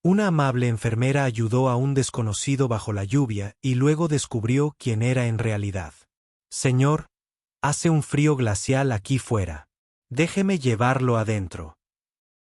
Una amable enfermera ayudó a un desconocido bajo la lluvia y luego descubrió quién era en realidad. Señor, hace un frío glacial aquí fuera. Déjeme llevarlo adentro.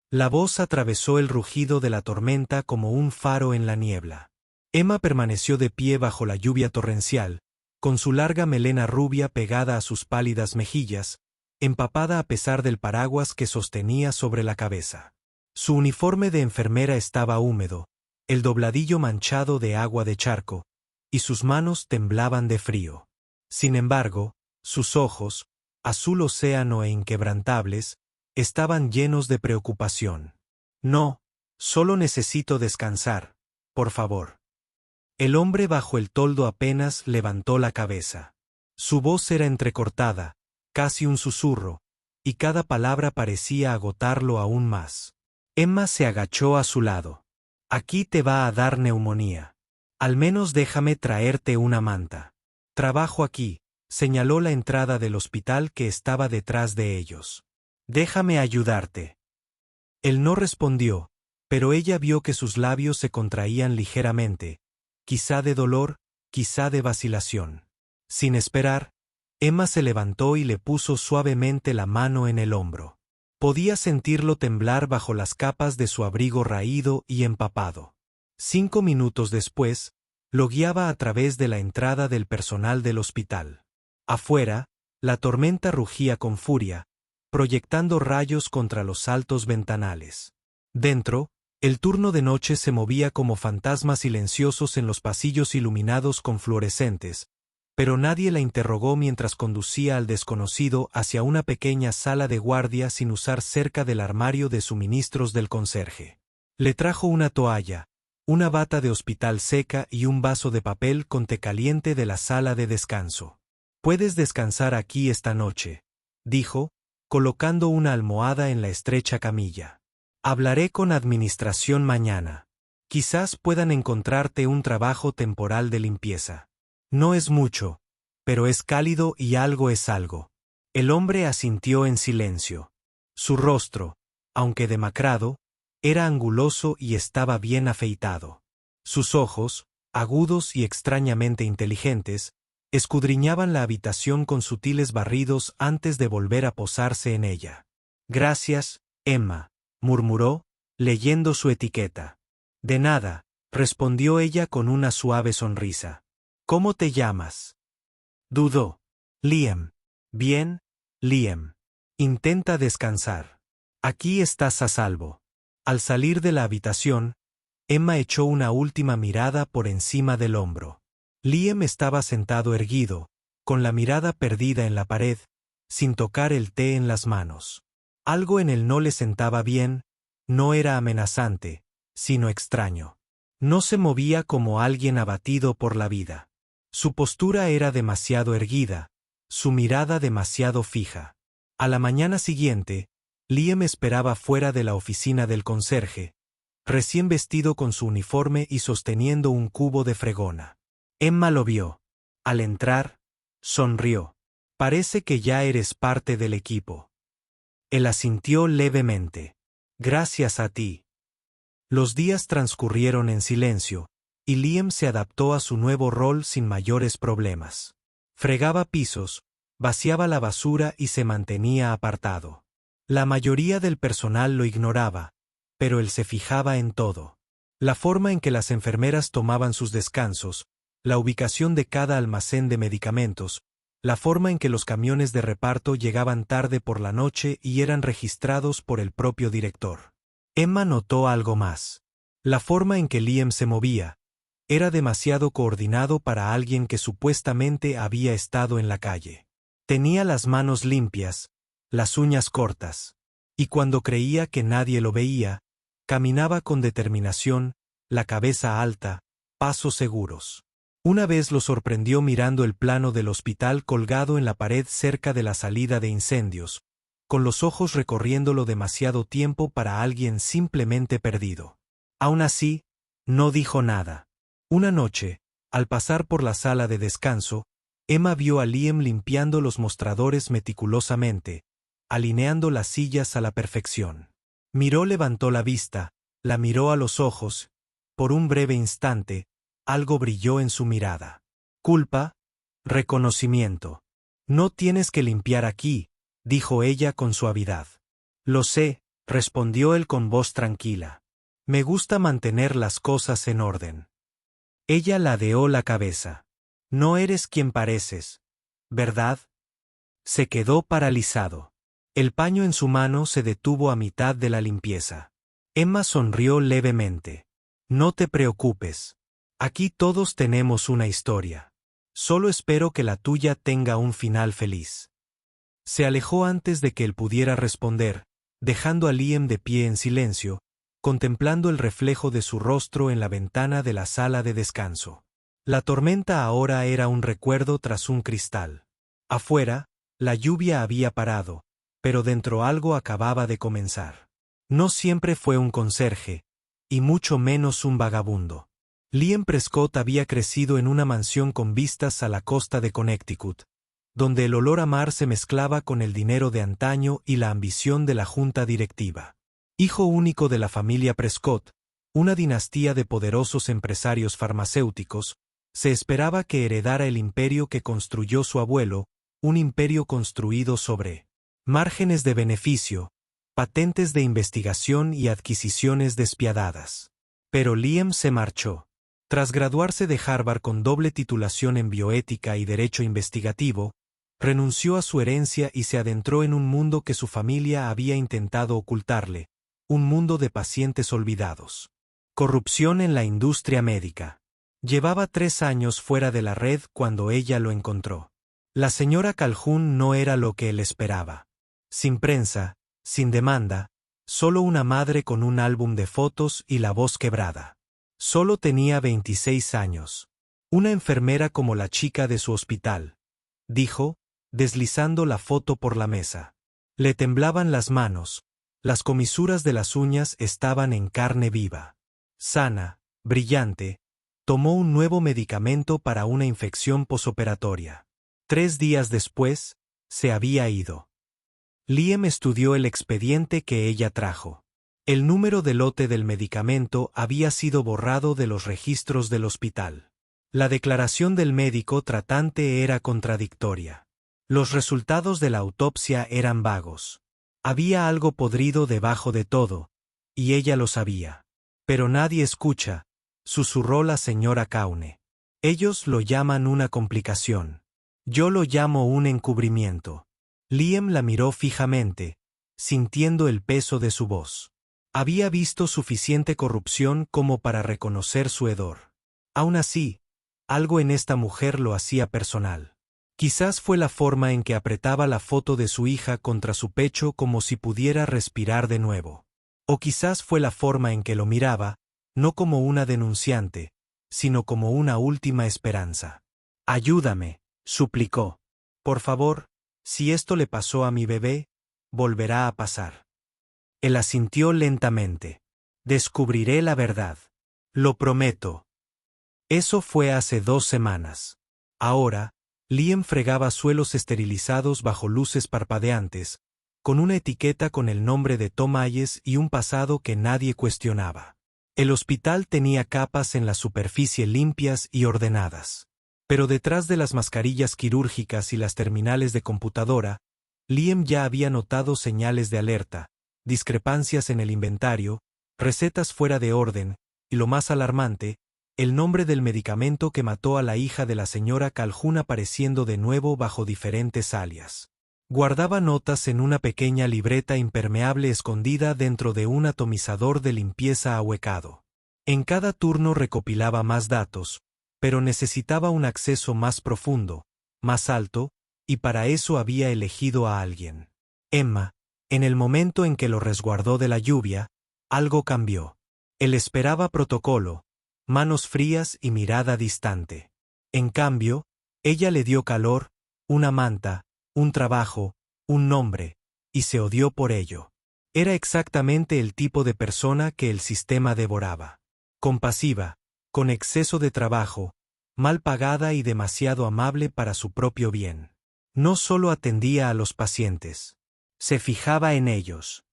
La voz atravesó el rugido de la tormenta como un faro en la niebla. Emma permaneció de pie bajo la lluvia torrencial, con su larga melena rubia pegada a sus pálidas mejillas, empapada a pesar del paraguas que sostenía sobre la cabeza. Su uniforme de enfermera estaba húmedo, el dobladillo manchado de agua de charco, y sus manos temblaban de frío. Sin embargo, sus ojos, azul océano e inquebrantables, estaban llenos de preocupación. No, solo necesito descansar, por favor. El hombre bajo el toldo apenas levantó la cabeza. Su voz era entrecortada, casi un susurro, y cada palabra parecía agotarlo aún más. Emma se agachó a su lado. Aquí te va a dar neumonía. Al menos déjame traerte una manta. Trabajo aquí, señaló la entrada del hospital que estaba detrás de ellos. Déjame ayudarte. Él no respondió, pero ella vio que sus labios se contraían ligeramente, quizá de dolor, quizá de vacilación. Sin esperar, Emma se levantó y le puso suavemente la mano en el hombro. Podía sentirlo temblar bajo las capas de su abrigo raído y empapado. 5 minutos después, lo guiaba a través de la entrada del personal del hospital. Afuera, la tormenta rugía con furia, proyectando rayos contra los altos ventanales. Dentro, el turno de noche se movía como fantasmas silenciosos en los pasillos iluminados con fluorescentes, pero nadie la interrogó mientras conducía al desconocido hacia una pequeña sala de guardia sin usar cerca del armario de suministros del conserje. Le trajo una toalla, una bata de hospital seca y un vaso de papel con té caliente de la sala de descanso. «Puedes descansar aquí esta noche», dijo, colocando una almohada en la estrecha camilla. «Hablaré con administración mañana. Quizás puedan encontrarte un trabajo temporal de limpieza. No es mucho, pero es cálido y algo es algo». El hombre asintió en silencio. Su rostro, aunque demacrado, era anguloso y estaba bien afeitado. Sus ojos, agudos y extrañamente inteligentes, escudriñaban la habitación con sutiles barridos antes de volver a posarse en ella. «Gracias, Emma», murmuró, leyendo su etiqueta. «De nada», respondió ella con una suave sonrisa. «¿Cómo te llamas?» Dudó. «Liam». «Bien, Liam. Intenta descansar. Aquí estás a salvo». Al salir de la habitación, Emma echó una última mirada por encima del hombro. Liam estaba sentado erguido, con la mirada perdida en la pared, sin tocar el té en las manos. Algo en él no le sentaba bien, no era amenazante, sino extraño. No se movía como alguien abatido por la vida. Su postura era demasiado erguida, su mirada demasiado fija. A la mañana siguiente, Liam esperaba fuera de la oficina del conserje, recién vestido con su uniforme y sosteniendo un cubo de fregona. Emma lo vio. Al entrar, sonrió. «Parece que ya eres parte del equipo». Él asintió levemente. «Gracias a ti». Los días transcurrieron en silencio, y Liam se adaptó a su nuevo rol sin mayores problemas. Fregaba pisos, vaciaba la basura y se mantenía apartado. La mayoría del personal lo ignoraba, pero él se fijaba en todo. La forma en que las enfermeras tomaban sus descansos, la ubicación de cada almacén de medicamentos, la forma en que los camiones de reparto llegaban tarde por la noche y eran registrados por el propio director. Emma notó algo más. La forma en que Liam se movía era demasiado coordinado para alguien que supuestamente había estado en la calle. Tenía las manos limpias, las uñas cortas, y cuando creía que nadie lo veía, caminaba con determinación, la cabeza alta, pasos seguros. Una vez lo sorprendió mirando el plano del hospital colgado en la pared cerca de la salida de incendios, con los ojos recorriéndolo demasiado tiempo para alguien simplemente perdido. Aún así, no dijo nada. Una noche, al pasar por la sala de descanso, Emma vio a Liam limpiando los mostradores meticulosamente, alineando las sillas a la perfección. Miró, levantó la vista, La miró a los ojos. Por un breve instante, algo brilló en su mirada. Culpa, reconocimiento. No tienes que limpiar aquí, dijo ella con suavidad. Lo sé, respondió él con voz tranquila. Me gusta mantener las cosas en orden. Ella ladeó la cabeza. No eres quien pareces, ¿verdad? Se quedó paralizado. El paño en su mano se detuvo a mitad de la limpieza. Emma sonrió levemente. No te preocupes. Aquí todos tenemos una historia. Solo espero que la tuya tenga un final feliz. Se alejó antes de que él pudiera responder, dejando a Liam de pie en silencio, contemplando el reflejo de su rostro en la ventana de la sala de descanso. La tormenta ahora era un recuerdo tras un cristal. Afuera, la lluvia había parado, pero dentro algo acababa de comenzar. No siempre fue un conserje, y mucho menos un vagabundo. Liam Prescott había crecido en una mansión con vistas a la costa de Connecticut, donde el olor a mar se mezclaba con el dinero de antaño y la ambición de la junta directiva. Hijo único de la familia Prescott, una dinastía de poderosos empresarios farmacéuticos, se esperaba que heredara el imperio que construyó su abuelo, un imperio construido sobre márgenes de beneficio, patentes de investigación y adquisiciones despiadadas. Pero Liam se marchó. Tras graduarse de Harvard con doble titulación en bioética y derecho investigativo, renunció a su herencia y se adentró en un mundo que su familia había intentado ocultarle, un mundo de pacientes olvidados. Corrupción en la industria médica. Llevaba 3 años fuera de la red cuando ella lo encontró. La señora Calhoun no era lo que él esperaba. Sin prensa, sin demanda, solo una madre con un álbum de fotos y la voz quebrada. Solo tenía 26 años. Una enfermera como la chica de su hospital, dijo, deslizando la foto por la mesa. Le temblaban las manos, las comisuras de las uñas estaban en carne viva. Sana, brillante, tomó un nuevo medicamento para una infección posoperatoria. 3 días después, se había ido. Liam estudió el expediente que ella trajo. El número de lote del medicamento había sido borrado de los registros del hospital. La declaración del médico tratante era contradictoria. Los resultados de la autopsia eran vagos. Había algo podrido debajo de todo, y ella lo sabía. Pero nadie escucha, susurró la señora Kaune. Ellos lo llaman una complicación. Yo lo llamo un encubrimiento. Liam la miró fijamente, sintiendo el peso de su voz. Había visto suficiente corrupción como para reconocer su hedor. Aún así, algo en esta mujer lo hacía personal. Quizás fue la forma en que apretaba la foto de su hija contra su pecho como si pudiera respirar de nuevo. O quizás fue la forma en que lo miraba, no como una denunciante, sino como una última esperanza. Ayúdame, suplicó. Por favor, si esto le pasó a mi bebé, volverá a pasar. Él asintió lentamente. Descubriré la verdad. Lo prometo. Eso fue hace 2 semanas. Ahora, Liam fregaba suelos esterilizados bajo luces parpadeantes, con una etiqueta con el nombre de Tom Hayes y un pasado que nadie cuestionaba. El hospital tenía capas en la superficie limpias y ordenadas. Pero detrás de las mascarillas quirúrgicas y las terminales de computadora, Liam ya había notado señales de alerta, discrepancias en el inventario, recetas fuera de orden, y lo más alarmante, el nombre del medicamento que mató a la hija de la señora Calhoun apareciendo de nuevo bajo diferentes alias. Guardaba notas en una pequeña libreta impermeable escondida dentro de un atomizador de limpieza ahuecado. En cada turno recopilaba más datos, pero necesitaba un acceso más profundo, más alto, y para eso había elegido a alguien. Emma, en el momento en que lo resguardó de la lluvia, algo cambió. Él esperaba protocolo, manos frías y mirada distante. En cambio, ella le dio calor, una manta, un trabajo, un nombre, y se odió por ello. Era exactamente el tipo de persona que el sistema devoraba. Compasiva, con exceso de trabajo, mal pagada y demasiado amable para su propio bien. No solo atendía a los pacientes. Se fijaba en ellos.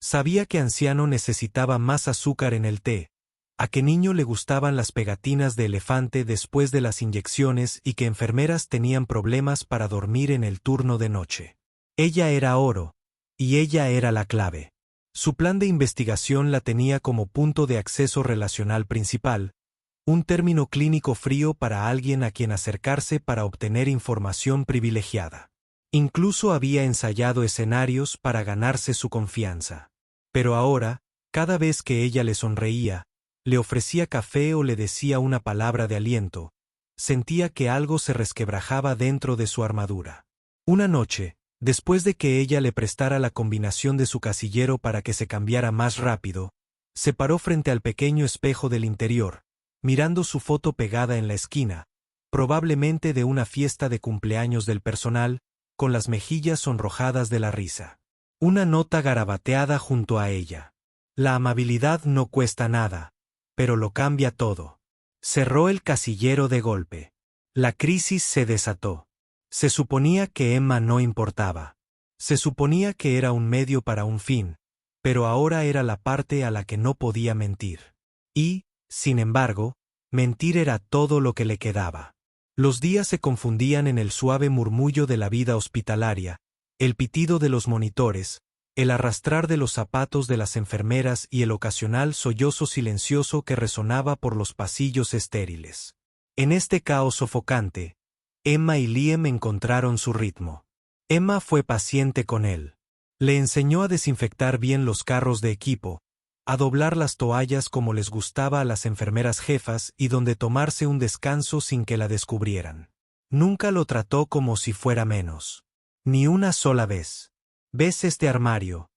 Sabía que anciano necesitaba más azúcar en el té, a que niño le gustaban las pegatinas de elefante después de las inyecciones y que enfermeras tenían problemas para dormir en el turno de noche. Ella era oro, y ella era la clave. Su plan de investigación la tenía como punto de acceso relacional principal, un término clínico frío para alguien a quien acercarse para obtener información privilegiada. Incluso había ensayado escenarios para ganarse su confianza. Pero ahora, cada vez que ella le sonreía, le ofrecía café o le decía una palabra de aliento, sentía que algo se resquebrajaba dentro de su armadura. Una noche, después de que ella le prestara la combinación de su casillero para que se cambiara más rápido, se paró frente al pequeño espejo del interior, mirando su foto pegada en la esquina, probablemente de una fiesta de cumpleaños del personal, con las mejillas sonrojadas de la risa. Una nota garabateada junto a ella. La amabilidad no cuesta nada, pero lo cambia todo. Cerró el casillero de golpe. La crisis se desató. Se suponía que Emma no importaba. Se suponía que era un medio para un fin, pero ahora era la parte a la que no podía mentir. Y, sin embargo, mentir era todo lo que le quedaba. Los días se confundían en el suave murmullo de la vida hospitalaria, el pitido de los monitores, el arrastrar de los zapatos de las enfermeras y el ocasional sollozo silencioso que resonaba por los pasillos estériles. En este caos sofocante, Emma y Liam encontraron su ritmo. Emma fue paciente con él. Le enseñó a desinfectar bien los carros de equipo, a doblar las toallas como les gustaba a las enfermeras jefas y donde tomarse un descanso sin que la descubrieran. Nunca lo trató como si fuera menos. Ni una sola vez. «¿Ves este armario?»,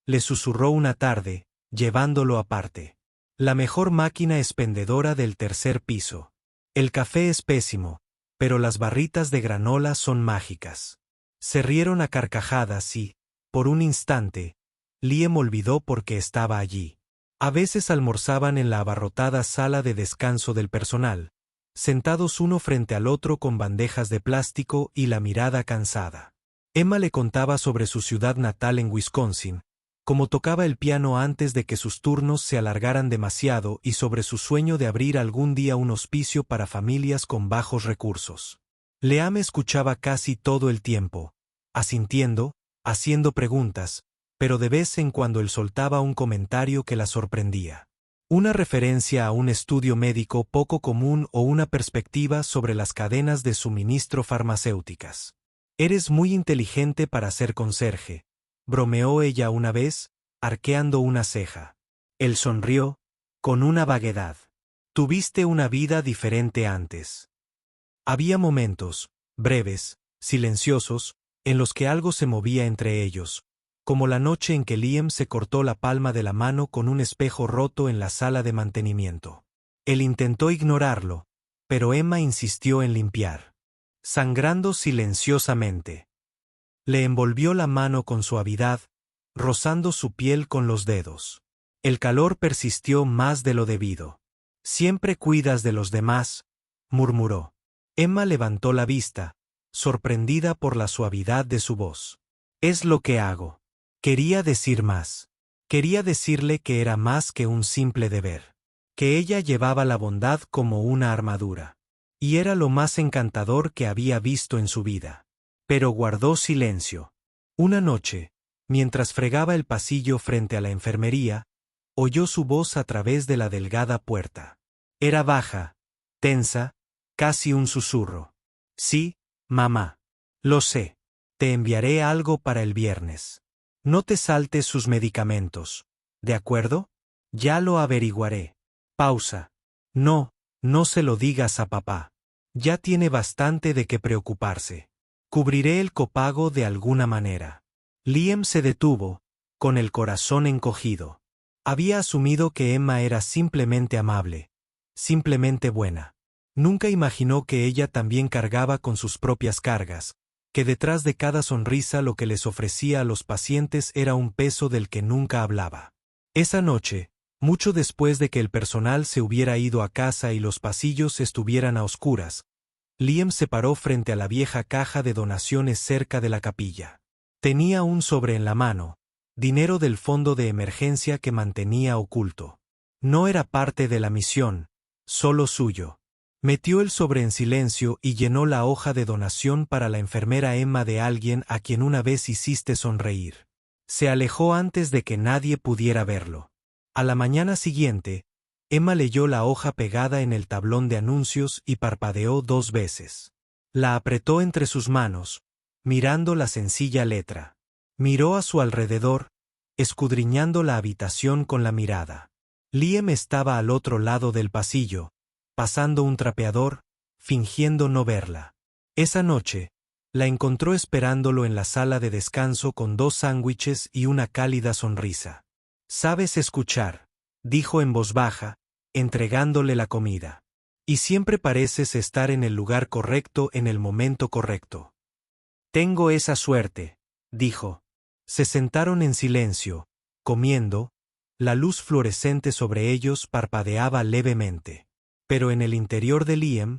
le susurró una tarde, llevándolo aparte. La mejor máquina expendedora del tercer piso. El café es pésimo, pero las barritas de granola son mágicas. Se rieron a carcajadas y, por un instante, Liam olvidó por qué estaba allí. A veces almorzaban en la abarrotada sala de descanso del personal, sentados uno frente al otro con bandejas de plástico y la mirada cansada. Emma le contaba sobre su ciudad natal en Wisconsin, cómo tocaba el piano antes de que sus turnos se alargaran demasiado y sobre su sueño de abrir algún día un hospicio para familias con bajos recursos. Liam escuchaba casi todo el tiempo, asintiendo, haciendo preguntas, pero de vez en cuando él soltaba un comentario que la sorprendía. Una referencia a un estudio médico poco común o una perspectiva sobre las cadenas de suministro farmacéuticas. «Eres muy inteligente para ser conserje», bromeó ella una vez, arqueando una ceja. Él sonrió, con una vaguedad. «Tuviste una vida diferente antes». Había momentos, breves, silenciosos, en los que algo se movía entre ellos, como la noche en que Liam se cortó la palma de la mano con un espejo roto en la sala de mantenimiento. Él intentó ignorarlo, pero Emma insistió en limpiar. Sangrando silenciosamente. Le envolvió la mano con suavidad, rozando su piel con los dedos. El calor persistió más de lo debido. «Siempre cuidas de los demás», murmuró. Emma levantó la vista, sorprendida por la suavidad de su voz. «Es lo que hago». Quería decir más. Quería decirle que era más que un simple deber. Que ella llevaba la bondad como una armadura. Y era lo más encantador que había visto en su vida. Pero guardó silencio. Una noche, mientras fregaba el pasillo frente a la enfermería, oyó su voz a través de la delgada puerta. Era baja, tensa, casi un susurro. «Sí, mamá. Lo sé. Te enviaré algo para el viernes. No te saltes sus medicamentos. ¿De acuerdo? Ya lo averiguaré». Pausa. «No, no se lo digas a papá. Ya tiene bastante de qué preocuparse. Cubriré el copago de alguna manera». Liam se detuvo, con el corazón encogido. Había asumido que Emma era simplemente amable, simplemente buena. Nunca imaginó que ella también cargaba con sus propias cargas, que detrás de cada sonrisa lo que les ofrecía a los pacientes era un peso del que nunca hablaba. Esa noche, mucho después de que el personal se hubiera ido a casa y los pasillos estuvieran a oscuras, Liam se paró frente a la vieja caja de donaciones cerca de la capilla. Tenía un sobre en la mano, dinero del fondo de emergencia que mantenía oculto. No era parte de la misión, solo suyo. Metió el sobre en silencio y llenó la hoja de donación para la enfermera Emma de alguien a quien una vez hiciste sonreír. Se alejó antes de que nadie pudiera verlo. A la mañana siguiente, Emma leyó la hoja pegada en el tablón de anuncios y parpadeó 2 veces. La apretó entre sus manos, mirando la sencilla letra. Miró a su alrededor, escudriñando la habitación con la mirada. Liam estaba al otro lado del pasillo, pasando un trapeador, fingiendo no verla. Esa noche, la encontró esperándolo en la sala de descanso con 2 sándwiches y una cálida sonrisa. «Sabes escuchar», dijo en voz baja, entregándole la comida. «Y siempre pareces estar en el lugar correcto en el momento correcto». «Tengo esa suerte», dijo. Se sentaron en silencio, comiendo. La luz fluorescente sobre ellos parpadeaba levemente. Pero en el interior de Liam,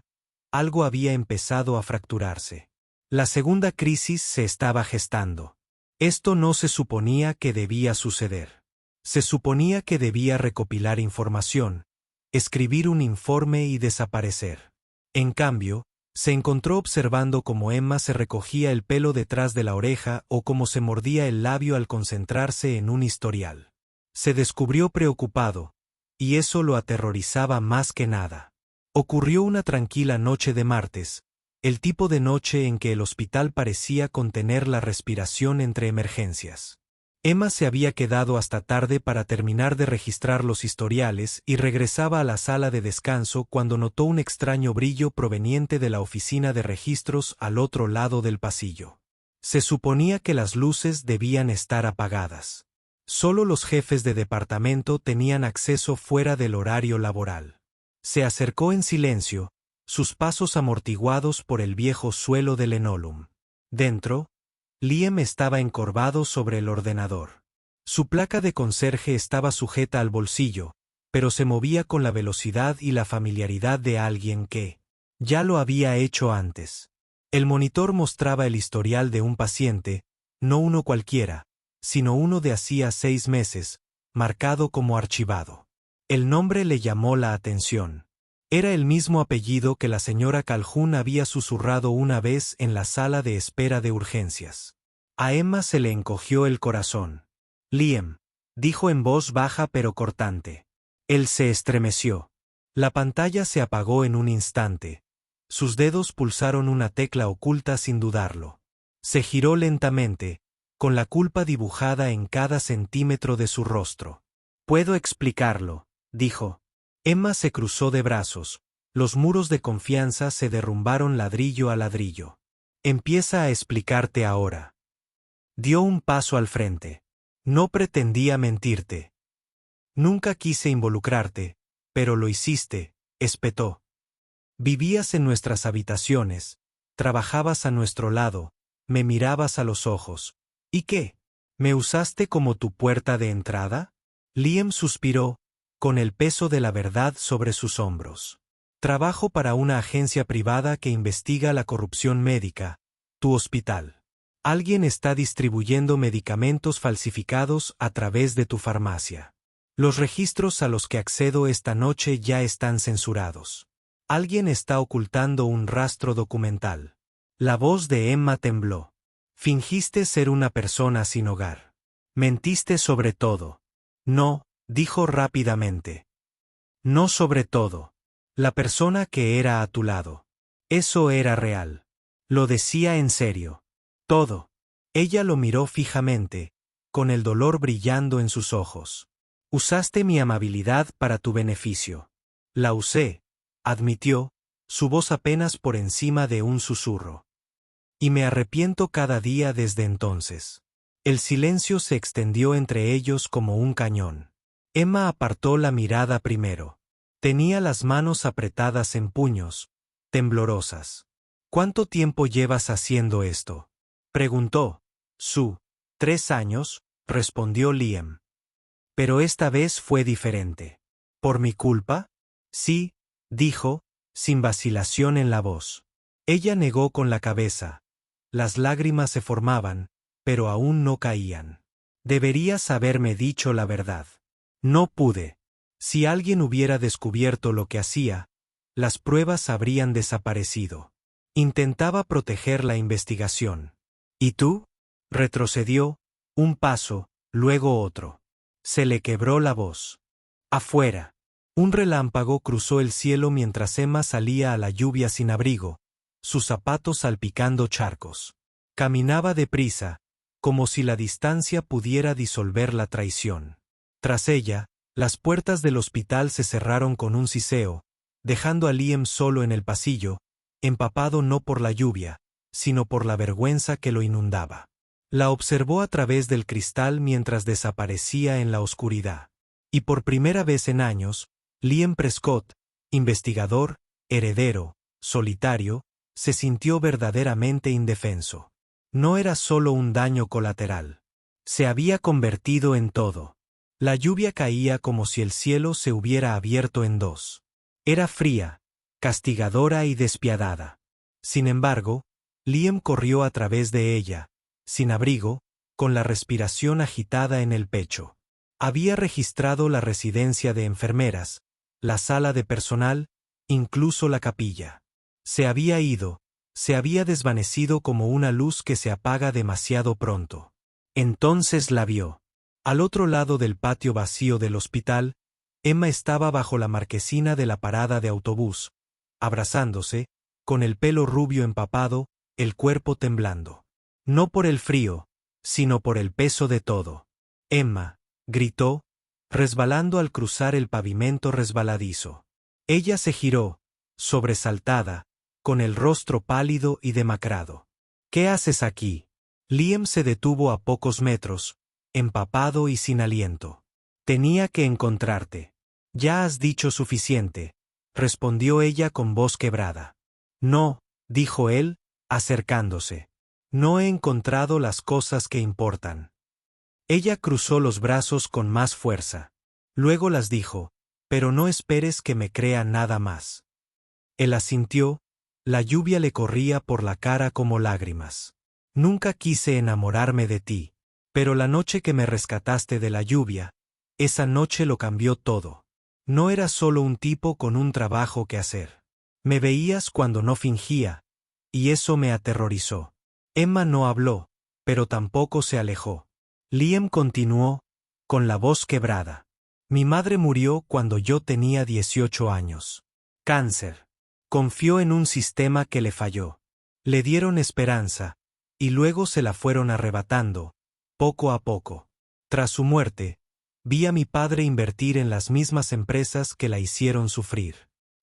algo había empezado a fracturarse. La segunda crisis se estaba gestando. Esto no se suponía que debía suceder. Se suponía que debía recopilar información, escribir un informe y desaparecer. En cambio, se encontró observando cómo Emma se recogía el pelo detrás de la oreja o cómo se mordía el labio al concentrarse en un historial. Se descubrió preocupado, y eso lo aterrorizaba más que nada. Ocurrió una tranquila noche de martes, el tipo de noche en que el hospital parecía contener la respiración entre emergencias. Emma se había quedado hasta tarde para terminar de registrar los historiales y regresaba a la sala de descanso cuando notó un extraño brillo proveniente de la oficina de registros al otro lado del pasillo. Se suponía que las luces debían estar apagadas. Solo los jefes de departamento tenían acceso fuera del horario laboral. Se acercó en silencio, sus pasos amortiguados por el viejo suelo de linóleo. Dentro, Liam estaba encorvado sobre el ordenador. Su placa de conserje estaba sujeta al bolsillo, pero se movía con la velocidad y la familiaridad de alguien que ya lo había hecho antes. El monitor mostraba el historial de un paciente, no uno cualquiera, sino uno de hacía 6 meses, marcado como archivado. El nombre le llamó la atención. Era el mismo apellido que la señora Calhoun había susurrado una vez en la sala de espera de urgencias. A Emma se le encogió el corazón. «Liam», dijo en voz baja pero cortante. Él se estremeció. La pantalla se apagó en un instante. Sus dedos pulsaron una tecla oculta sin dudarlo. Se giró lentamente, con la culpa dibujada en cada centímetro de su rostro. «Puedo explicarlo», dijo. Emma se cruzó de brazos. Los muros de confianza se derrumbaron ladrillo a ladrillo. «Empieza a explicarte ahora». Dio un paso al frente. «No pretendía mentirte. Nunca quise involucrarte, pero lo hiciste», espetó. «Vivías en nuestras habitaciones, trabajabas a nuestro lado, me mirabas a los ojos. ¿Y qué? ¿Me usaste como tu puerta de entrada?» Liam suspiró, con el peso de la verdad sobre sus hombros. «Trabajo para una agencia privada que investiga la corrupción médica, tu hospital. Alguien está distribuyendo medicamentos falsificados a través de tu farmacia. Los registros a los que accedo esta noche ya están censurados. Alguien está ocultando un rastro documental». La voz de Emma tembló. «Fingiste ser una persona sin hogar. Mentiste sobre todo». «No», dijo rápidamente. «No sobre todo. La persona que era a tu lado. Eso era real. Lo decía en serio. Todo». Ella lo miró fijamente, con el dolor brillando en sus ojos. «Usaste mi amabilidad para tu beneficio». «La usé», admitió, su voz apenas por encima de un susurro. «Y me arrepiento cada día desde entonces». El silencio se extendió entre ellos como un cañón. Emma apartó la mirada primero. Tenía las manos apretadas en puños, temblorosas. «¿Cuánto tiempo llevas haciendo esto?», preguntó. «Su, 3 años», respondió Liam. «Pero esta vez fue diferente». «¿Por mi culpa?». «Sí», dijo, sin vacilación en la voz. Ella negó con la cabeza. Las lágrimas se formaban, pero aún no caían. Deberías haberme dicho la verdad. No pude. Si alguien hubiera descubierto lo que hacía, las pruebas habrían desaparecido. Intentaba proteger la investigación. ¿Y tú? Retrocedió, un paso, luego otro. Se le quebró la voz. Afuera. Un relámpago cruzó el cielo mientras Emma salía a la lluvia sin abrigo, sus zapatos salpicando charcos. Caminaba deprisa, como si la distancia pudiera disolver la traición. Tras ella, las puertas del hospital se cerraron con un siseo, dejando a Liam solo en el pasillo, empapado no por la lluvia, sino por la vergüenza que lo inundaba. La observó a través del cristal mientras desaparecía en la oscuridad. Y por primera vez en años, Liam Prescott, investigador, heredero, solitario, se sintió verdaderamente indefenso. No era solo un daño colateral. Se había convertido en todo. La lluvia caía como si el cielo se hubiera abierto en dos. Era fría, castigadora y despiadada. Sin embargo, Liam corrió a través de ella, sin abrigo, con la respiración agitada en el pecho. Había registrado la residencia de enfermeras, la sala de personal, incluso la capilla. Se había ido, se había desvanecido como una luz que se apaga demasiado pronto. Entonces la vio. Al otro lado del patio vacío del hospital, Emma estaba bajo la marquesina de la parada de autobús, abrazándose, con el pelo rubio empapado, el cuerpo temblando. No por el frío, sino por el peso de todo. Emma, gritó, resbalando al cruzar el pavimento resbaladizo. Ella se giró, sobresaltada, con el rostro pálido y demacrado. ¿Qué haces aquí? Liam se detuvo a pocos metros, empapado y sin aliento. Tenía que encontrarte. Ya has dicho suficiente, respondió ella con voz quebrada. No, dijo él, acercándose. No he encontrado las cosas que importan. Ella cruzó los brazos con más fuerza. Luego las dijo, pero no esperes que me crea nada más. Él asintió, la lluvia le corría por la cara como lágrimas. Nunca quise enamorarme de ti, pero la noche que me rescataste de la lluvia, esa noche lo cambió todo. No era solo un tipo con un trabajo que hacer. Me veías cuando no fingía, y eso me aterrorizó. Emma no habló, pero tampoco se alejó. Liam continuó, con la voz quebrada. Mi madre murió cuando yo tenía 18 años. Cáncer. Confió en un sistema que le falló. Le dieron esperanza, y luego se la fueron arrebatando, poco a poco. Tras su muerte, vi a mi padre invertir en las mismas empresas que la hicieron sufrir.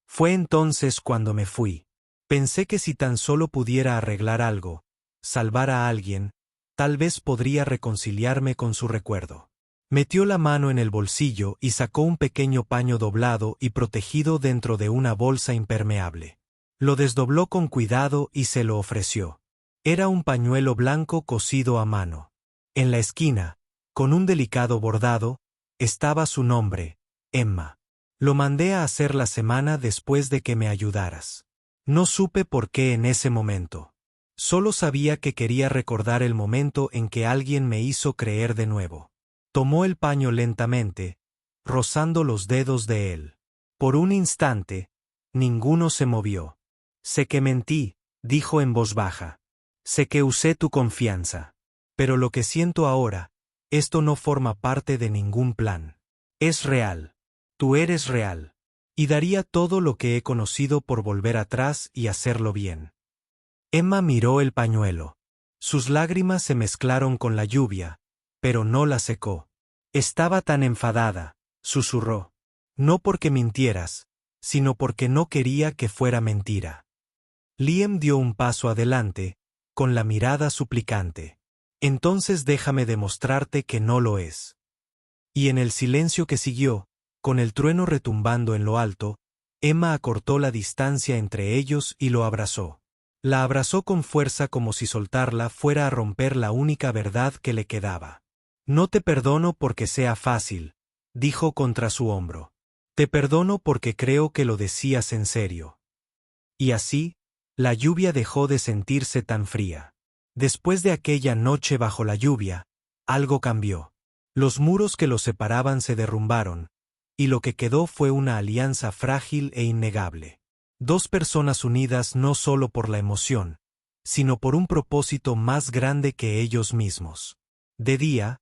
Fue entonces cuando me fui. Pensé que si tan solo pudiera arreglar algo, salvar a alguien, tal vez podría reconciliarme con su recuerdo. Metió la mano en el bolsillo y sacó un pequeño paño doblado y protegido dentro de una bolsa impermeable. Lo desdobló con cuidado y se lo ofreció. Era un pañuelo blanco cosido a mano. En la esquina, con un delicado bordado, estaba su nombre, Emma. Lo mandé a hacer la semana después de que me ayudaras. No supe por qué en ese momento. Solo sabía que quería recordar el momento en que alguien me hizo creer de nuevo. Tomó el paño lentamente, rozando los dedos de él. Por un instante, ninguno se movió. Sé que mentí, dijo en voz baja. Sé que usé tu confianza. Pero lo que siento ahora, esto no forma parte de ningún plan. Es real. Tú eres real. Y daría todo lo que he conocido por volver atrás y hacerlo bien. Emma miró el pañuelo. Sus lágrimas se mezclaron con la lluvia, pero no la secó. Estaba tan enfadada, susurró. No porque mintieras, sino porque no quería que fuera mentira. Liam dio un paso adelante, con la mirada suplicante. Entonces déjame demostrarte que no lo es. Y en el silencio que siguió, con el trueno retumbando en lo alto, Emma acortó la distancia entre ellos y lo abrazó. La abrazó con fuerza como si soltarla fuera a romper la única verdad que le quedaba. No te perdono porque sea fácil, dijo contra su hombro. Te perdono porque creo que lo decías en serio. Y así, la lluvia dejó de sentirse tan fría. Después de aquella noche bajo la lluvia, algo cambió. Los muros que los separaban se derrumbaron, y lo que quedó fue una alianza frágil e innegable. Dos personas unidas no solo por la emoción, sino por un propósito más grande que ellos mismos. De día,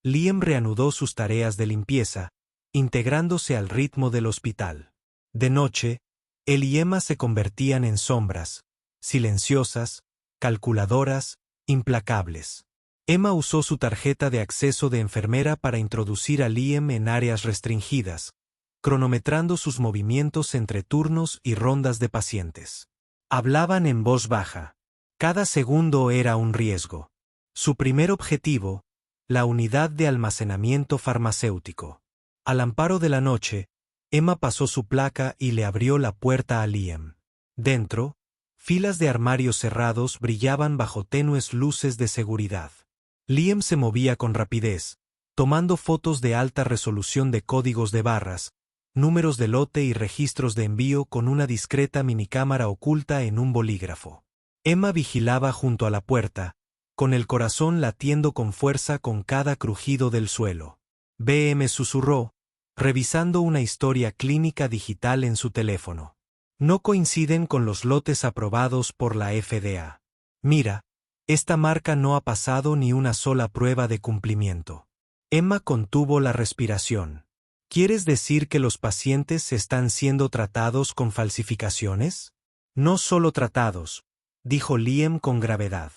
Liam reanudó sus tareas de limpieza, integrándose al ritmo del hospital. De noche, él y Emma se convertían en sombras, silenciosas, calculadoras, implacables. Emma usó su tarjeta de acceso de enfermera para introducir a Liam en áreas restringidas, cronometrando sus movimientos entre turnos y rondas de pacientes. Hablaban en voz baja. Cada segundo era un riesgo. Su primer objetivo, la unidad de almacenamiento farmacéutico. Al amparo de la noche, Emma pasó su placa y le abrió la puerta a Liam. Dentro, filas de armarios cerrados brillaban bajo tenues luces de seguridad. Liam se movía con rapidez, tomando fotos de alta resolución de códigos de barras, números de lote y registros de envío con una discreta minicámara oculta en un bolígrafo. Emma vigilaba junto a la puerta, con el corazón latiendo con fuerza con cada crujido del suelo. BM susurró, revisando una historia clínica digital en su teléfono. No coinciden con los lotes aprobados por la FDA. Mira, esta marca no ha pasado ni una sola prueba de cumplimiento. Emma contuvo la respiración. ¿Quieres decir que los pacientes están siendo tratados con falsificaciones? No solo tratados, dijo Liam con gravedad.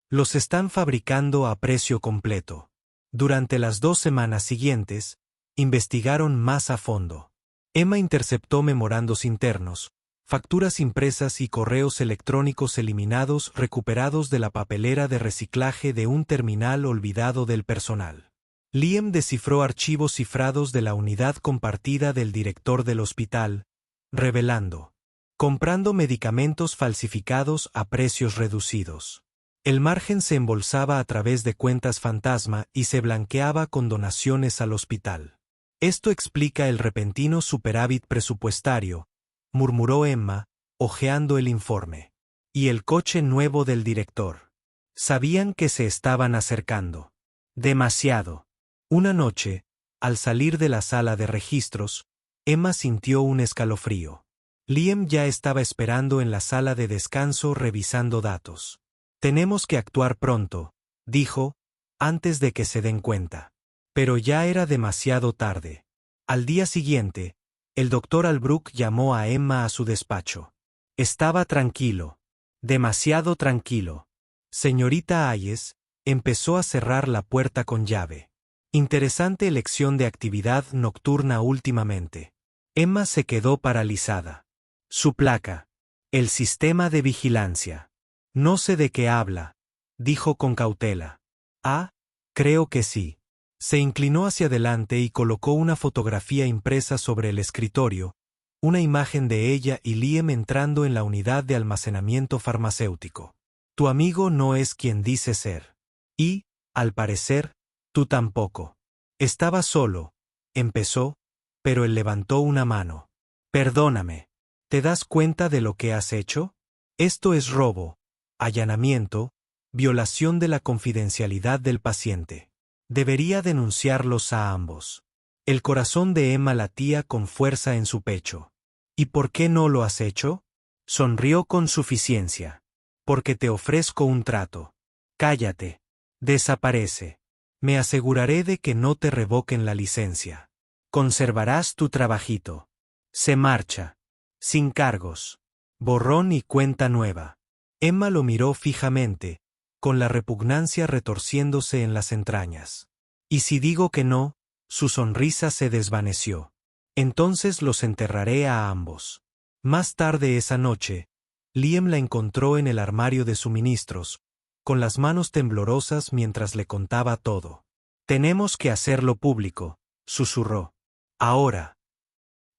Los están fabricando a precio completo. Durante las 2 semanas siguientes, investigaron más a fondo. Emma interceptó memorandos internos, facturas impresas y correos electrónicos eliminados recuperados de la papelera de reciclaje de un terminal olvidado del personal. Liam descifró archivos cifrados de la unidad compartida del director del hospital, revelando: comprando medicamentos falsificados a precios reducidos. El margen se embolsaba a través de cuentas fantasma y se blanqueaba con donaciones al hospital. Esto explica el repentino superávit presupuestario, murmuró Emma, hojeando el informe. Y el coche nuevo del director. Sabían que se estaban acercando. Demasiado. Una noche, al salir de la sala de registros, Emma sintió un escalofrío. Liam ya estaba esperando en la sala de descanso revisando datos. Tenemos que actuar pronto, dijo, antes de que se den cuenta. Pero ya era demasiado tarde. Al día siguiente, el doctor Albrook llamó a Emma a su despacho. Estaba tranquilo. Demasiado tranquilo. Señorita Hayes empezó a cerrar la puerta con llave. Interesante elección de actividad nocturna últimamente. Emma se quedó paralizada. Su placa. El sistema de vigilancia. No sé de qué habla, dijo con cautela. Ah, creo que sí. Se inclinó hacia adelante y colocó una fotografía impresa sobre el escritorio, una imagen de ella y Liam entrando en la unidad de almacenamiento farmacéutico. Tu amigo no es quien dice ser. Y, al parecer, tú tampoco. Estaba solo, empezó, pero él levantó una mano. Perdóname. ¿Te das cuenta de lo que has hecho? Esto es robo, allanamiento, violación de la confidencialidad del paciente. Debería denunciarlos a ambos. El corazón de Emma latía con fuerza en su pecho. ¿Y por qué no lo has hecho? Sonrió con suficiencia. Porque te ofrezco un trato. Cállate. Desaparece. Me aseguraré de que no te revoquen la licencia. Conservarás tu trabajito. Se marcha. Sin cargos. Borrón y cuenta nueva. Emma lo miró fijamente, con la repugnancia retorciéndose en las entrañas. Y si digo que no, su sonrisa se desvaneció. Entonces los enterraré a ambos. Más tarde esa noche, Liam la encontró en el armario de suministros, con las manos temblorosas mientras le contaba todo. Tenemos que hacerlo público, susurró. Ahora.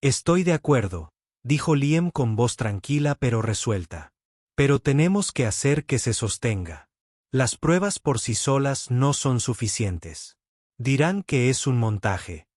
Estoy de acuerdo, dijo Liam con voz tranquila pero resuelta. Pero tenemos que hacer que se sostenga. Las pruebas por sí solas no son suficientes. Dirán que es un montaje.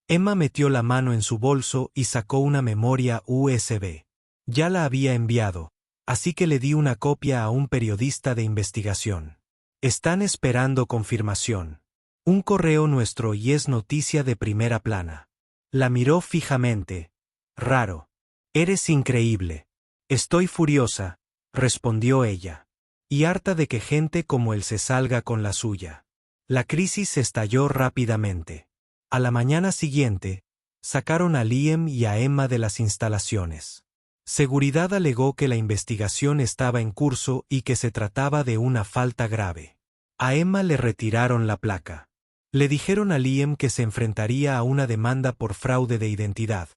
Emma metió la mano en su bolso y sacó una memoria USB. Ya la había enviado, así que le di una copia a un periodista de investigación. Están esperando confirmación. Un correo nuestro y es noticia de primera plana. La miró fijamente. Raro. Eres increíble. Estoy furiosa, respondió ella. Y harta de que gente como él se salga con la suya. La crisis estalló rápidamente. A la mañana siguiente, sacaron a Liam y a Emma de las instalaciones. Seguridad alegó que la investigación estaba en curso y que se trataba de una falta grave. A Emma le retiraron la placa. Le dijeron a Liam que se enfrentaría a una demanda por fraude de identidad,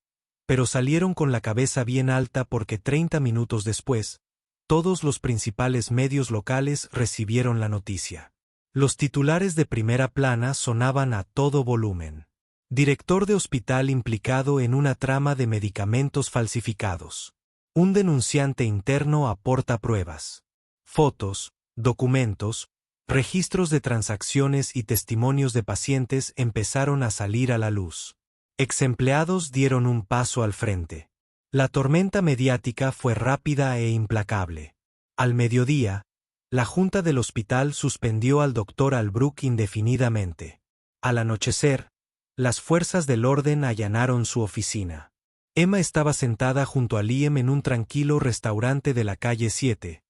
pero salieron con la cabeza bien alta porque 30 minutos después, todos los principales medios locales recibieron la noticia. Los titulares de primera plana sonaban a todo volumen. Director de hospital implicado en una trama de medicamentos falsificados. Un denunciante interno aporta pruebas. Fotos, documentos, registros de transacciones y testimonios de pacientes empezaron a salir a la luz. Exempleados dieron un paso al frente. La tormenta mediática fue rápida e implacable. Al mediodía, la junta del hospital suspendió al doctor Albrook indefinidamente. Al anochecer, las fuerzas del orden allanaron su oficina. Emma estaba sentada junto a Liam en un tranquilo restaurante de la calle 7,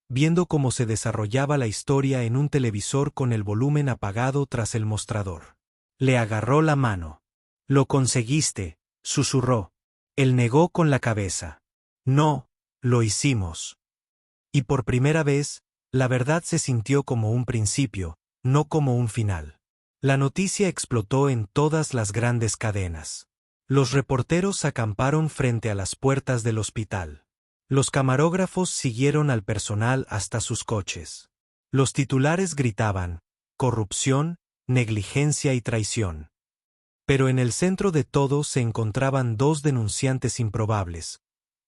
viendo cómo se desarrollaba la historia en un televisor con el volumen apagado tras el mostrador. Le agarró la mano. «Lo conseguiste», susurró. Él negó con la cabeza. «No, lo hicimos». Y por primera vez, la verdad se sintió como un principio, no como un final. La noticia explotó en todas las grandes cadenas. Los reporteros acamparon frente a las puertas del hospital. Los camarógrafos siguieron al personal hasta sus coches. Los titulares gritaban: corrupción, negligencia y traición. Pero en el centro de todo se encontraban dos denunciantes improbables,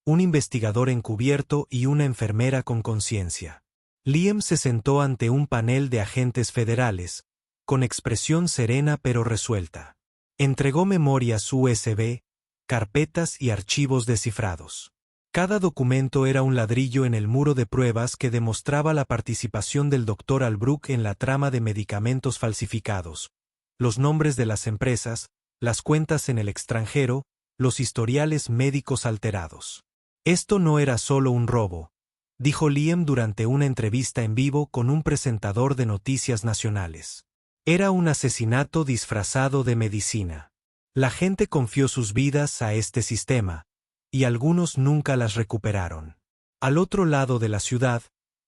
un investigador encubierto y una enfermera con conciencia. Liam se sentó ante un panel de agentes federales, con expresión serena pero resuelta. Entregó memorias USB, carpetas y archivos descifrados. Cada documento era un ladrillo en el muro de pruebas que demostraba la participación del Dr. Albrook en la trama de medicamentos falsificados, los nombres de las empresas, las cuentas en el extranjero, los historiales médicos alterados. Esto no era solo un robo, dijo Liam durante una entrevista en vivo con un presentador de noticias nacionales. Era un asesinato disfrazado de medicina. La gente confió sus vidas a este sistema, y algunos nunca las recuperaron. Al otro lado de la ciudad,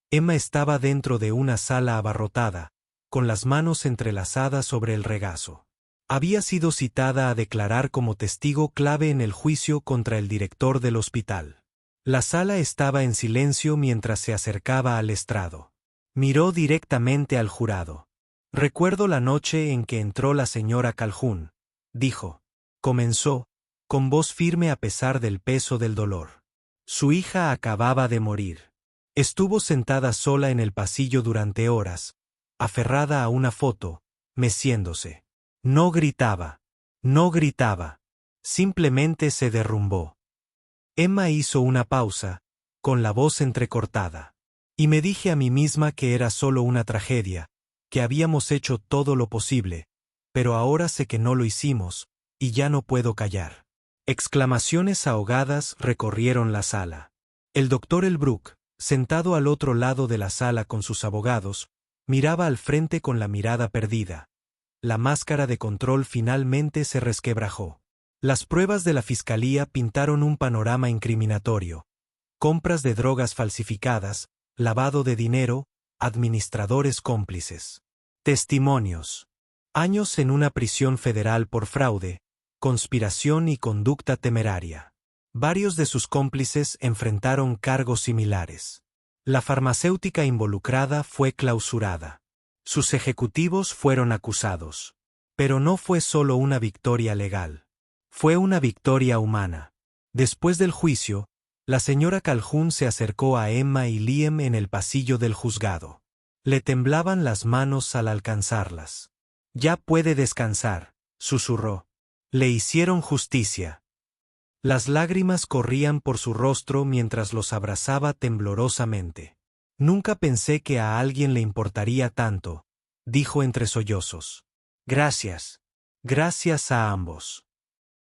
Emma estaba dentro de una sala abarrotada, con las manos entrelazadas sobre el regazo. Había sido citada a declarar como testigo clave en el juicio contra el director del hospital. La sala estaba en silencio mientras se acercaba al estrado. Miró directamente al jurado. «Recuerdo la noche en que entró la señora Calhoun», dijo. Comenzó, con voz firme a pesar del peso del dolor. Su hija acababa de morir. Estuvo sentada sola en el pasillo durante horas, aferrada a una foto, meciéndose. No gritaba. No gritaba. Simplemente se derrumbó. Emma hizo una pausa, con la voz entrecortada. Y me dije a mí misma que era solo una tragedia, que habíamos hecho todo lo posible, pero ahora sé que no lo hicimos, y ya no puedo callar. Exclamaciones ahogadas recorrieron la sala. El doctor Albrook, sentado al otro lado de la sala con sus abogados, miraba al frente con la mirada perdida. La máscara de control finalmente se resquebrajó. Las pruebas de la fiscalía pintaron un panorama incriminatorio: compras de drogas falsificadas, lavado de dinero, administradores cómplices. Testimonios. Años en una prisión federal por fraude, conspiración y conducta temeraria. Varios de sus cómplices enfrentaron cargos similares. La farmacéutica involucrada fue clausurada. Sus ejecutivos fueron acusados. Pero no fue solo una victoria legal. Fue una victoria humana. Después del juicio, la señora Calhoun se acercó a Emma y Liam en el pasillo del juzgado. Le temblaban las manos al alcanzarlas. «Ya puede descansar», susurró. Le hicieron justicia. Las lágrimas corrían por su rostro mientras los abrazaba temblorosamente. «Nunca pensé que a alguien le importaría tanto», dijo entre sollozos. Gracias. Gracias a ambos.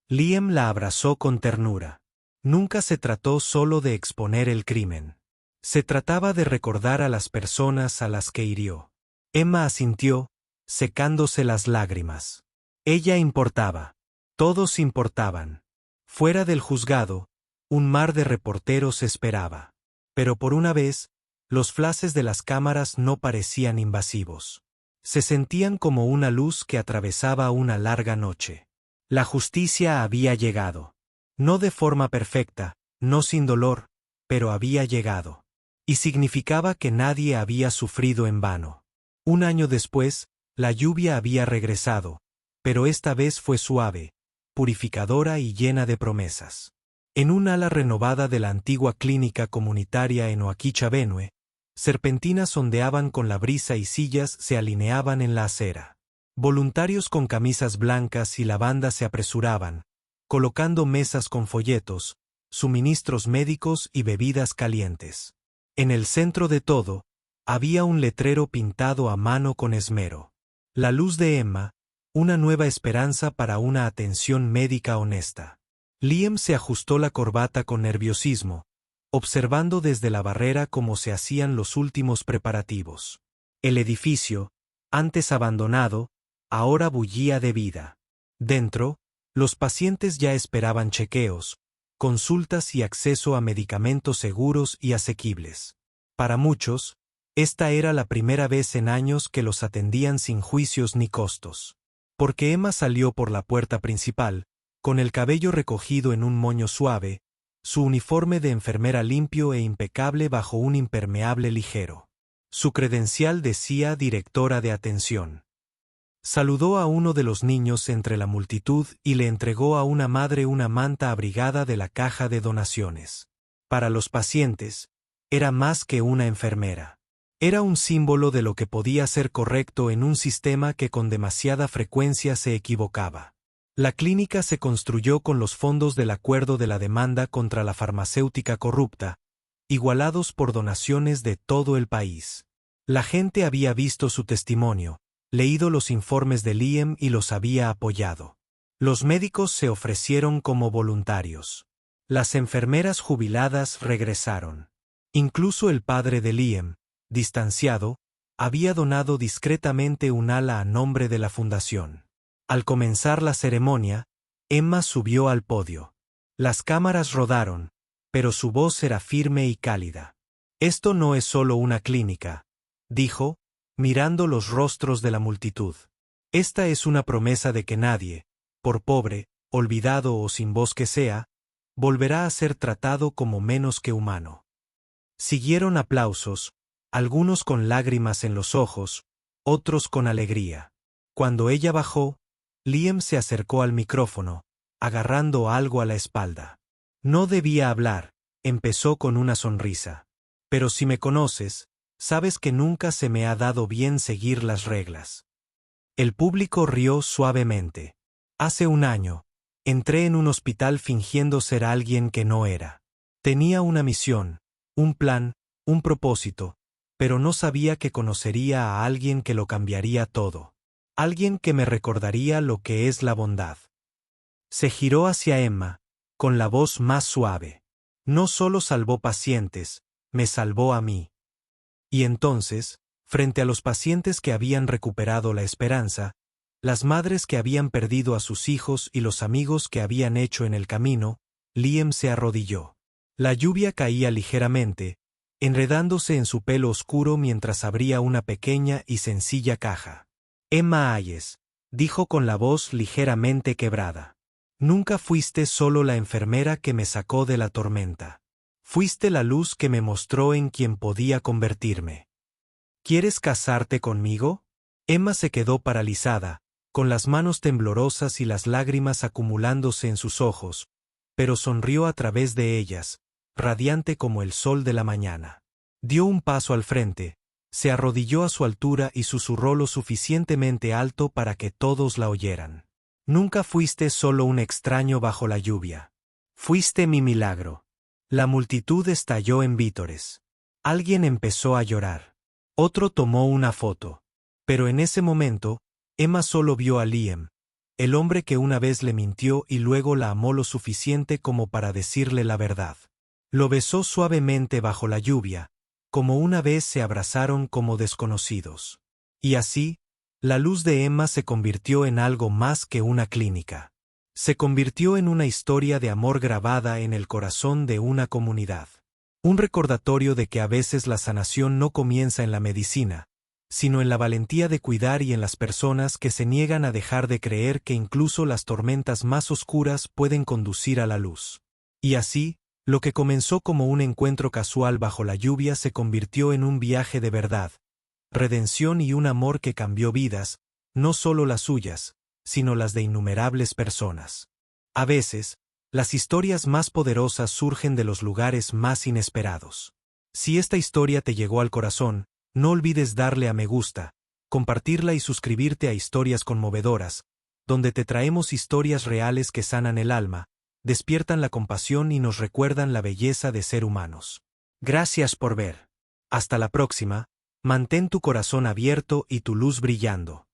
Liam la abrazó con ternura. Nunca se trató solo de exponer el crimen. Se trataba de recordar a las personas a las que hirió. Emma asintió, secándose las lágrimas. Ella importaba. Todos importaban. Fuera del juzgado, un mar de reporteros esperaba. Pero por una vez, los flashes de las cámaras no parecían invasivos. Se sentían como una luz que atravesaba una larga noche. La justicia había llegado. No de forma perfecta, no sin dolor, pero había llegado. Y significaba que nadie había sufrido en vano. Un año después, la lluvia había regresado, pero esta vez fue suave, purificadora y llena de promesas. En un ala renovada de la antigua clínica comunitaria en Oakichavene, serpentinas ondeaban con la brisa y sillas se alineaban en la acera. Voluntarios con camisas blancas y lavanda se apresuraban, colocando mesas con folletos, suministros médicos y bebidas calientes. En el centro de todo, había un letrero pintado a mano con esmero. La luz de Emma, una nueva esperanza para una atención médica honesta. Liam se ajustó la corbata con nerviosismo, observando desde la barrera cómo se hacían los últimos preparativos. El edificio, antes abandonado, ahora bullía de vida. Dentro, los pacientes ya esperaban chequeos, consultas y acceso a medicamentos seguros y asequibles. Para muchos, esta era la primera vez en años que los atendían sin juicios ni costos. Porque Emma salió por la puerta principal, con el cabello recogido en un moño suave, su uniforme de enfermera limpio e impecable bajo un impermeable ligero. Su credencial decía directora de atención. Saludó a uno de los niños entre la multitud y le entregó a una madre una manta abrigada de la caja de donaciones. Para los pacientes, era más que una enfermera. Era un símbolo de lo que podía ser correcto en un sistema que con demasiada frecuencia se equivocaba. La clínica se construyó con los fondos del acuerdo de la demanda contra la farmacéutica corrupta, igualados por donaciones de todo el país. La gente había visto su testimonio, leído los informes de Liam y los había apoyado. Los médicos se ofrecieron como voluntarios. Las enfermeras jubiladas regresaron. Incluso el padre de Liam, distanciado, había donado discretamente un ala a nombre de la fundación. Al comenzar la ceremonia, Emma subió al podio. Las cámaras rodaron, pero su voz era firme y cálida. Esto no es solo una clínica, dijo, mirando los rostros de la multitud. Esta es una promesa de que nadie, por pobre, olvidado o sin voz que sea, volverá a ser tratado como menos que humano. Siguieron aplausos, algunos con lágrimas en los ojos, otros con alegría. Cuando ella bajó, Liam se acercó al micrófono, agarrando algo a la espalda. No debía hablar, empezó con una sonrisa. Pero si me conoces, sabes que nunca se me ha dado bien seguir las reglas. El público rió suavemente. Hace un año, entré en un hospital fingiendo ser alguien que no era. Tenía una misión, un plan, un propósito, pero no sabía que conocería a alguien que lo cambiaría todo. Alguien que me recordaría lo que es la bondad. Se giró hacia Emma, con la voz más suave. No solo salvó pacientes, me salvó a mí. Y entonces, frente a los pacientes que habían recuperado la esperanza, las madres que habían perdido a sus hijos y los amigos que habían hecho en el camino, Liam se arrodilló. La lluvia caía ligeramente, enredándose en su pelo oscuro mientras abría una pequeña y sencilla caja. Emma Hayes, dijo con la voz ligeramente quebrada. Nunca fuiste solo la enfermera que me sacó de la tormenta. Fuiste la luz que me mostró en quien podía convertirme. ¿Quieres casarte conmigo? Emma se quedó paralizada, con las manos temblorosas y las lágrimas acumulándose en sus ojos, pero sonrió a través de ellas, radiante como el sol de la mañana. Dio un paso al frente, se arrodilló a su altura y susurró lo suficientemente alto para que todos la oyeran. Nunca fuiste solo un extraño bajo la lluvia. Fuiste mi milagro. La multitud estalló en vítores. Alguien empezó a llorar. Otro tomó una foto. Pero en ese momento, Emma solo vio a Liam, el hombre que una vez le mintió y luego la amó lo suficiente como para decirle la verdad. Lo besó suavemente bajo la lluvia, como una vez se abrazaron como desconocidos. Y así, la luz de Emma se convirtió en algo más que una clínica. Se convirtió en una historia de amor grabada en el corazón de una comunidad. Un recordatorio de que a veces la sanación no comienza en la medicina, sino en la valentía de cuidar y en las personas que se niegan a dejar de creer que incluso las tormentas más oscuras pueden conducir a la luz. Y así, lo que comenzó como un encuentro casual bajo la lluvia se convirtió en un viaje de verdad, redención y un amor que cambió vidas, no solo las suyas, sino las de innumerables personas. A veces, las historias más poderosas surgen de los lugares más inesperados. Si esta historia te llegó al corazón, no olvides darle a me gusta, compartirla y suscribirte a Historias Conmovedoras, donde te traemos historias reales que sanan el alma, despiertan la compasión y nos recuerdan la belleza de ser humanos. Gracias por ver. Hasta la próxima, mantén tu corazón abierto y tu luz brillando.